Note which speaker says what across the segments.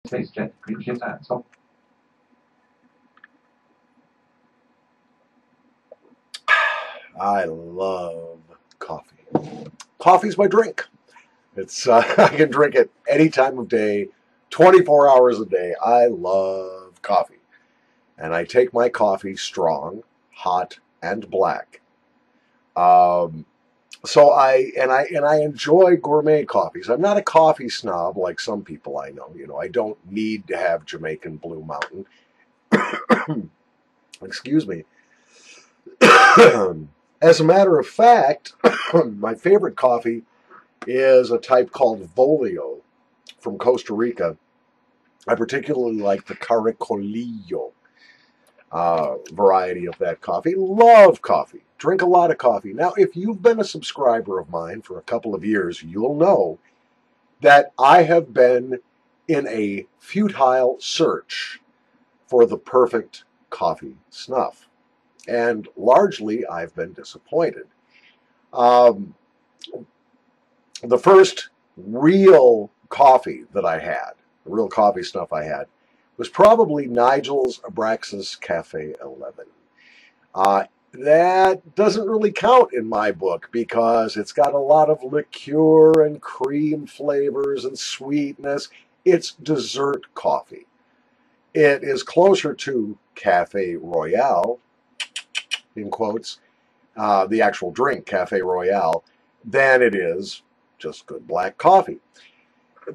Speaker 1: I love coffee. Coffee's my drink. It's I can drink it any time of day, 24 hours a day. I love coffee. And I take my coffee strong, hot, and black. So I enjoy gourmet coffees. I'm not a coffee snob like some people I know. You know, I don't need to have Jamaican Blue Mountain. Excuse me. As a matter of fact, my favorite coffee is a type called Volio from Costa Rica. I particularly like the Caracolillo variety of that coffee. Love coffee. Drink a lot of coffee. Now, if you've been a subscriber of mine for a couple of years, you'll know that I have been in a futile search for the perfect coffee snuff. And largely, I've been disappointed. The first real coffee that I had, the real coffee snuff I had, was probably Nigel's Abraxas Cafe 11. That doesn't really count in my book because it's got a lot of liqueur and cream flavors and sweetness. It's dessert coffee. It is closer to Cafe Royale, in quotes, the actual drink, Cafe Royale, than it is just good black coffee.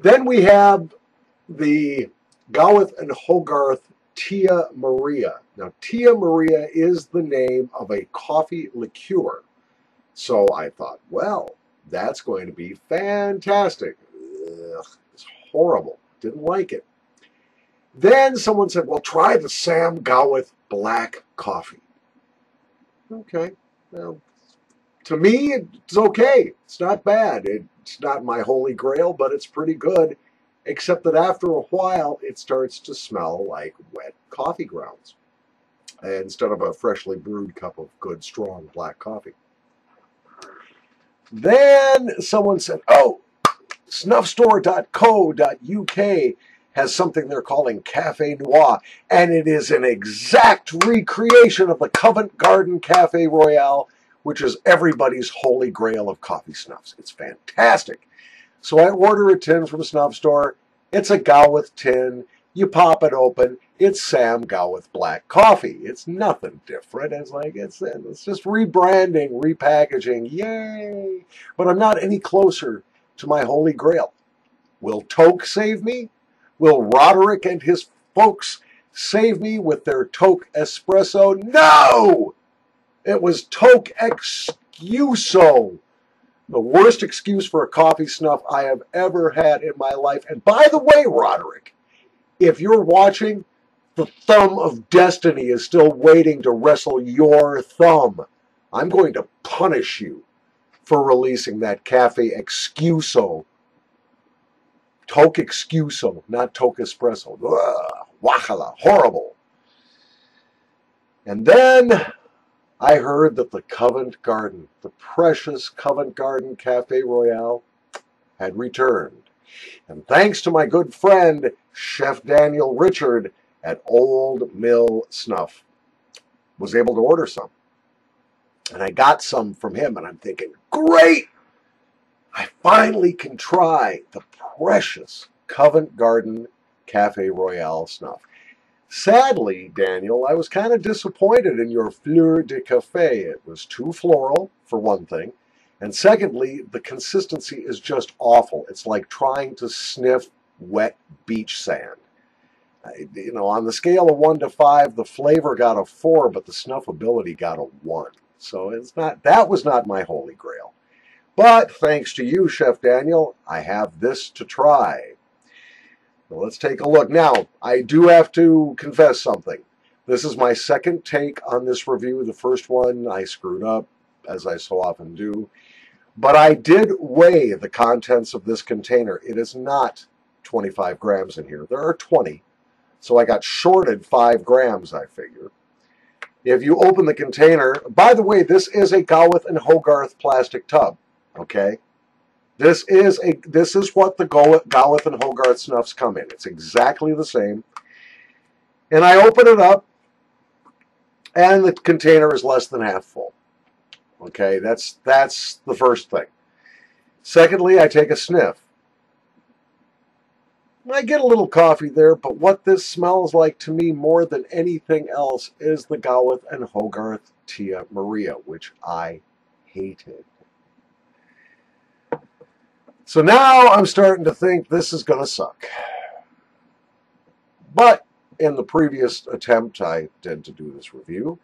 Speaker 1: Then we have the Gawith and Hogarth Tia Maria. Now, Tia Maria is the name of a coffee liqueur. So I thought, well, that's going to be fantastic. Ugh, it's horrible. Didn't like it. Then someone said, well, try the Sam Gawith black coffee. Okay. Well, to me, it's okay. It's not bad. It's not my holy grail, but it's pretty good. Except that after a while, it starts to smell like wet coffee grounds instead of a freshly brewed cup of good, strong black coffee. Then someone said, oh, snuffstore.co.uk has something they're calling Cafe Noir, and it is an exact recreation of the Covent Garden Cafe Royale, which is everybody's holy grail of coffee snuffs. It's fantastic. So I order a tin from Snuff Store. It's a Gawith tin. You pop it open. It's Sam Gawith black coffee. It's nothing different. It's like it's just rebranding, repackaging. Yay! But I'm not any closer to my holy grail. Will Toke save me? Will Roderick and his folks save me with their Toke espresso? No! It was Toke Excuso. The worst excuse for a coffee snuff I have ever had in my life. And by the way, Roderick, if you're watching, the thumb of destiny is still waiting to wrestle your thumb. I'm going to punish you for releasing that Cafe Excuso. Toke Excuso, not Toke Espresso. Ugh, wachala, horrible. And then I heard that the Covent Garden, the precious Covent Garden Cafe Royale, had returned. And thanks to my good friend, Chef Daniel Richard at Old Mill Snuff, was able to order some. And I got some from him, and I'm thinking, great! I finally can try the precious Covent Garden Cafe Royale snuff. Sadly, Daniel, I was kind of disappointed in your fleur de café. It was too floral, for one thing. And secondly, the consistency is just awful. It's like trying to sniff wet beach sand. You know, on the scale of 1 to 5, the flavor got a 4, but the snuffability got a 1. So that was not my holy grail. But thanks to you, Chef Daniel, I have this to try. Well, let's take a look. Now, I do have to confess something. This is my second take on this review. The first one I screwed up, as I so often do. But I did weigh the contents of this container. It is not 25 grams in here. There are 20. So I got shorted 5 grams, I figure. If you open the container, by the way, this is a Gawith and Hogarth plastic tub, okay? This is what the Gawith and Hogarth snuffs come in. It's exactly the same. And I open it up, and the container is less than half full. Okay, that's the first thing. Secondly, I take a sniff. I get a little coffee there, but what this smells like to me more than anything else is the Gawith and Hogarth Tia Maria, which I hated. So now I'm starting to think this is going to suck. But in the previous attempt I did to do this review,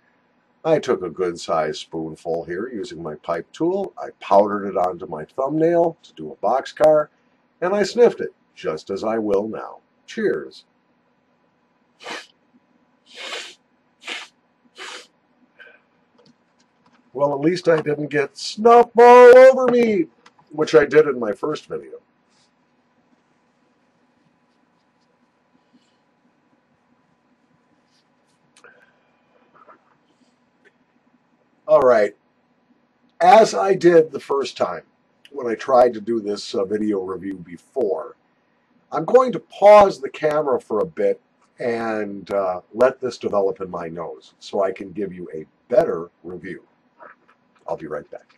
Speaker 1: I took a good-sized spoonful here using my pipe tool. I powdered it onto my thumbnail to do a boxcar, and I sniffed it, just as I will now. Cheers. Well, at least I didn't get snuff all over me, which I did in my first video. All right, as I did the first time when I tried to do this video review before, I'm going to pause the camera for a bit and let this develop in my nose so I can give you a better review. I'll be right back.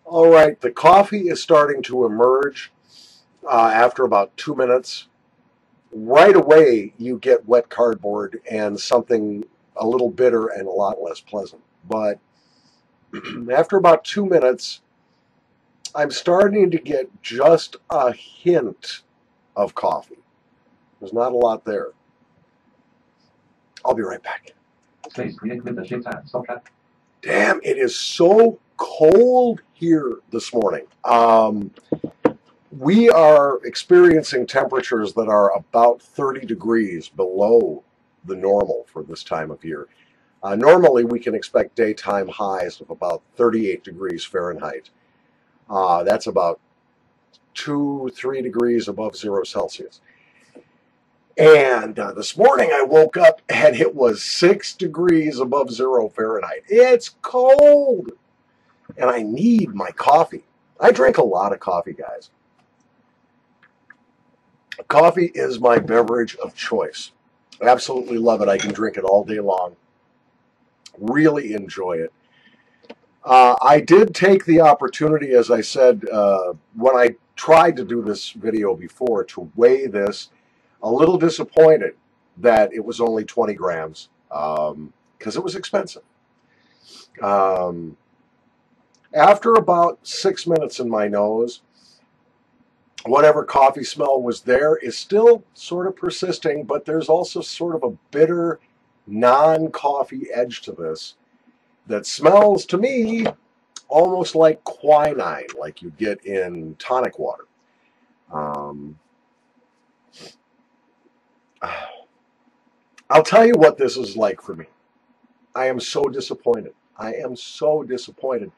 Speaker 1: All right, the coffee is starting to emerge after about 2 minutes. Right away, you get wet cardboard and something a little bitter and a lot less pleasant. But after about 2 minutes, I'm starting to get just a hint of coffee. There's not a lot there. I'll be right back. Damn, it is so cold here this morning. We are experiencing temperatures that are about 30 degrees below the normal for this time of year. Normally, we can expect daytime highs of about 38 degrees Fahrenheit. That's about 2-3 degrees above 0 Celsius. And this morning I woke up and it was 6 degrees above 0 Fahrenheit. It's cold. And I need my coffee. I drink a lot of coffee, guys. Coffee is my beverage of choice. I absolutely love it. I can drink it all day long. Really enjoy it. I did take the opportunity, as I said, when I tried to do this video before, to weigh this. A little disappointed that it was only 20 grams because it was expensive. After about 6 minutes in my nose, whatever coffee smell was there is still sort of persisting, but there's also sort of a bitter, non-coffee edge to this that smells to me almost like quinine, like you get in tonic water. I'll tell you what this is like for me. I am so disappointed. I am so disappointed.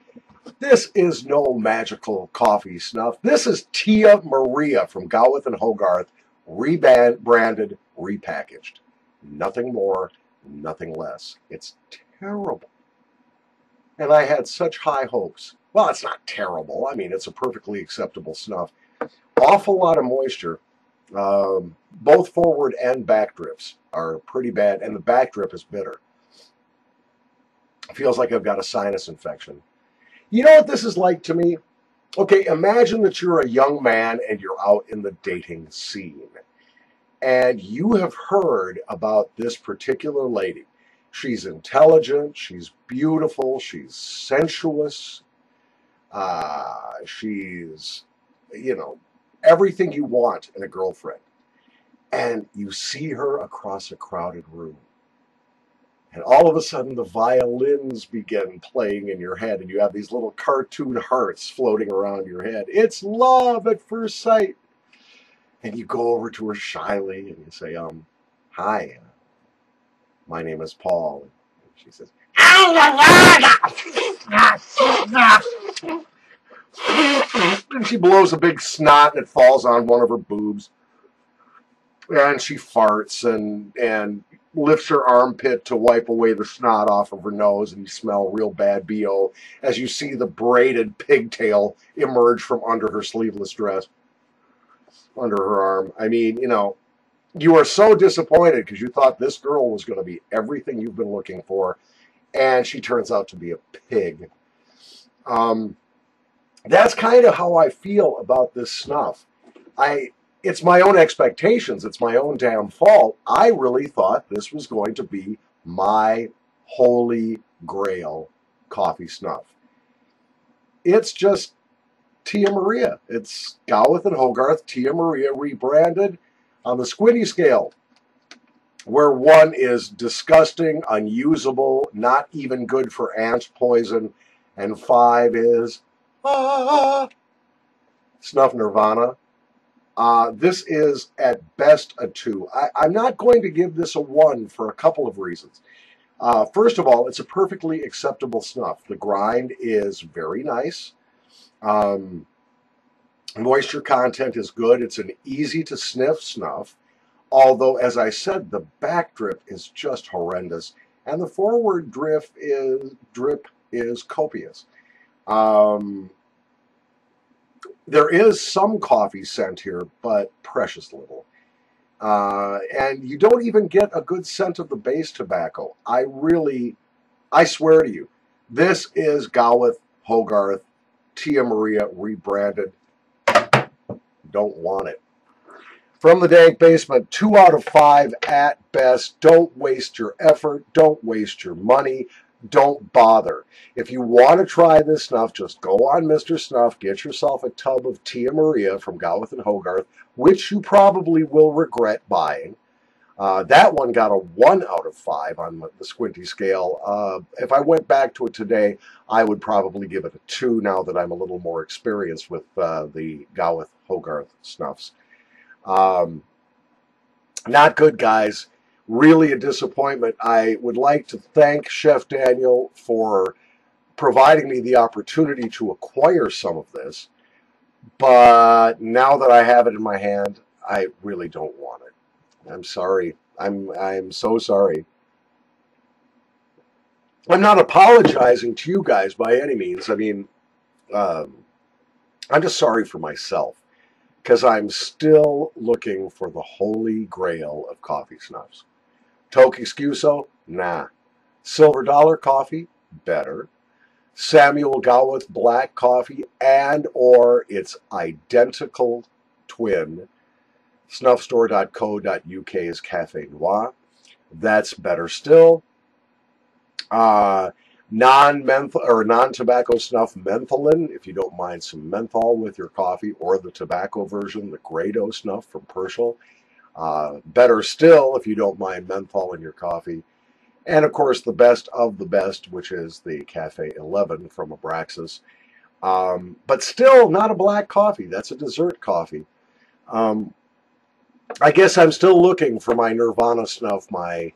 Speaker 1: This is no magical coffee snuff. This is Tia Maria from Gawith and Hogarth, rebranded, repackaged. Nothing more, nothing less. It's terrible. And I had such high hopes. Well, it's not terrible. I mean, it's a perfectly acceptable snuff. Awful lot of moisture. Both forward and back drifts are pretty bad, and the back drip is bitter. It feels like I've got a sinus infection. You know what this is like to me? Okay, imagine that you're a young man and you're out in the dating scene, and you have heard about this particular lady. She's intelligent, she's beautiful, she's sensuous, she's, you know, everything you want in a girlfriend. And you see her across a crowded room. And all of a sudden the violins begin playing in your head and you have these little cartoon hearts floating around your head. It's love at first sight. And you go over to her shyly and you say, hi, my name is Paul. And she says, and she blows a big snot and it falls on one of her boobs. And she farts and lifts her armpit to wipe away the snot off of her nose, and you smell real bad BO as you see the braided pigtail emerge from under her sleeveless dress, under her arm. I mean, you know, you are so disappointed because you thought this girl was going to be everything you've been looking for, and she turns out to be a pig. That's kind of how I feel about this snuff. It's my own expectations. It's my own damn fault. I really thought this was going to be my holy grail coffee snuff. It's just Tia Maria. It's Gawith and Hogarth Tia Maria rebranded on the squinty scale, where 1 is disgusting, unusable, not even good for ant poison, and 5 is Snuff Nirvana. This is at best a 2. I'm not going to give this a 1 for a couple of reasons. First of all, it's a perfectly acceptable snuff. The grind is very nice. Moisture content is good. It's an easy to sniff snuff. Although, as I said, the back drip is just horrendous. And the forward drip is copious. There is some coffee scent here, but precious little. And you don't even get a good scent of the base tobacco. I swear to you, this is Gawith Hogarth Tia Maria rebranded. Don't want it. From the dank basement, 2 out of 5 at best. Don't waste your effort. Don't waste your money. Don't bother. If you want to try this snuff, just go on Mr. Snuff, get yourself a tub of Tia Maria from Gawith and Hogarth, which you probably will regret buying. That one got a 1 out of 5 on the squinty scale. If I went back to it today, I would probably give it a 2 now that I'm a little more experienced with the Gawith Hogarth snuffs. Not good, guys. Really a disappointment. I would like to thank Chef Daniel for providing me the opportunity to acquire some of this. But now that I have it in my hand, I really don't want it. I'm sorry. I'm so sorry. I'm not apologizing to you guys by any means. I mean, I'm just sorry for myself because I'm still looking for the holy grail of coffee snuffs. Toke Excuso? Nah. Silver Dollar Coffee? Better. Samuel Gawith Black Coffee and or its identical twin, snuffstore.co.uk's Cafe Noir. That's better still. Non-menthol or non-tobacco snuff mentholin, if you don't mind some menthol with your coffee, or the tobacco version, the Grado snuff from Pershel. Better still if you don't mind menthol in your coffee. And of course the best of the best, which is the Cafe 11 from Abraxas. But still not a black coffee. That's a dessert coffee. I guess I'm still looking for my Nirvana snuff, my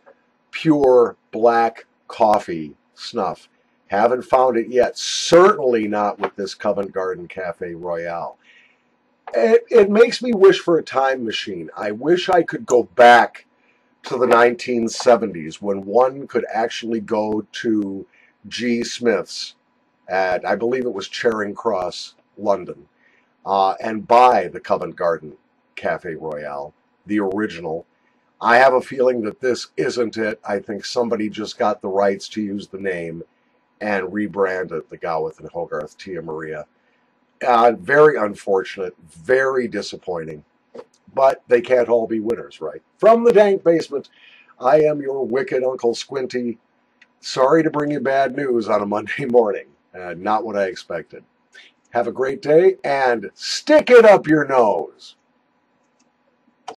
Speaker 1: pure black coffee snuff. Haven't found it yet. Certainly not with this Covent Garden Cafe Royale. It makes me wish for a time machine. I wish I could go back to the 1970s when one could actually go to G. Smith's at, I believe it was Charing Cross, London, and buy the Covent Garden Cafe Royale, the original. I have a feeling that this isn't it. I think somebody just got the rights to use the name and rebranded the Gawith and Hogarth Tia Maria. Very unfortunate, very disappointing, but they can't all be winners, right? From the dank basement, I am your wicked Uncle Squinty. Sorry to bring you bad news on a Monday morning. Not what I expected. Have a great day, and stick it up your nose.